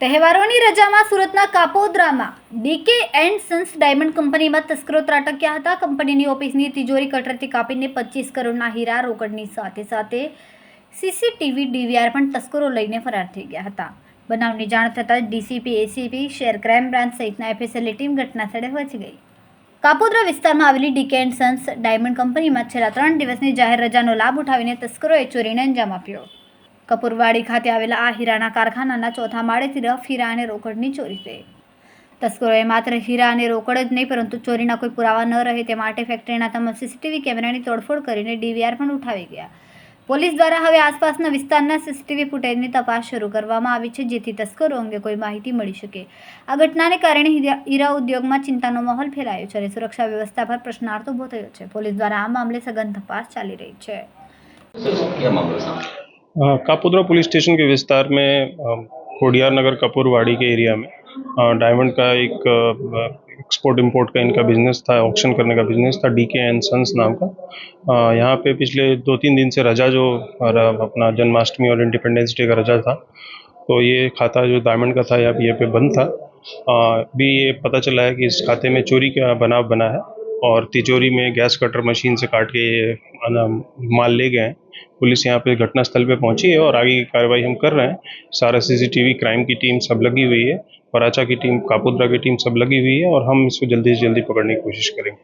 તહેવારોની રજામાં સુરતના કાપોદ્રામાં decay and Sons diamond કંપનીમાં તસ્કરો ત્રાટક્યા હતા. કંપનીની ઓફિસની તિજોરી કટરથી કાપીને 25 કરોડના હીરા રોકડની સાથે સીસીટીવી ડીવીઆર પણ તસ્કરો લઈને ફરાર થઈ ગયા હતા. બનાવની જાણ થતાં ડીસીપી, એસીપી, શહેર ક્રાઇમ બ્રાન્ચ સહિતના એફએસએલની ટીમ ઘટનાસ્થળે પહોંચી ગઈ. કાપોદ્રા વિસ્તારમાં આવેલી ડીકે એન્ડ સન્સ ડાયમંડ કંપનીમાં છેલ્લા 3 દિવસની જાહેર રજાનો લાભ ઉઠાવીને તસ્કરોએ ચોરીને અંજામ આપ્યો. કપૂરવાડી ખાતે આવેલા આ હીરાના કારખાનાના ચોથા માળેથી રફ હીરા અને રોકડની ચોરી થઈ. તસ્કરોએ માત્ર હીરા અને રોકડ જ નહીં પરંતુ ચોરીના કોઈ પુરાવા ન રહે તે માટે ફેક્ટરીના તમામ સીસીટીવી કેમેરાની તોડફોડ કરીને ડીવીઆર પણ ઉઠાવી ગયા. પોલીસ દ્વારા હવે આસપાસના વિસ્તારના સીસીટીવી ફૂટેજની તપાસ શરૂ કરવામાં આવી છે, જેથી તસ્કરો અંગે કોઈ માહિતી મળી શકે. આ ઘટનાને કારણે હીરા ઉદ્યોગમાં ચિંતાનો માહોલ ફેલાયો છે અને સુરક્ષા વ્યવસ્થા પર પ્રશ્નાર્થ ઊભો થયો છે. પોલીસ દ્વારા આ મામલે સઘન તપાસ ચાલી રહી છે. कापोद्रा पुलिस स्टेशन के विस्तार में कोडियार नगर कपूरवाड़ी के एरिया में डायमंड का एक एक्सपोर्ट इंपोर्ट का इनका बिजनेस था, ऑक्शन करने का बिजनेस था, डीके एंड सन्स नाम का. यहाँ पे पिछले 2-3 दिन से रजा जो अपना जन्माष्टमी और इंडिपेंडेंस डे का रजा था, तो ये खाता जो डायमंड का था ये पे बंद था. अभी ये पता चला है कि इस खाते में चोरी का बनाव बना है और तिजोरी में गैस कटर मशीन से काट के ये माल ले गए हैं. पुलिस यहाँ पे घटना स्थल पे पहुंची है और आगे की कार्रवाई हम कर रहे हैं. सारा सीसीटीवी क्राइम की टीम सब लगी हुई है, पराचा की टीम, कापोद्रा की टीम सब लगी हुई है और हम इसको जल्दी से जल्दी पकड़ने की कोशिश करेंगे.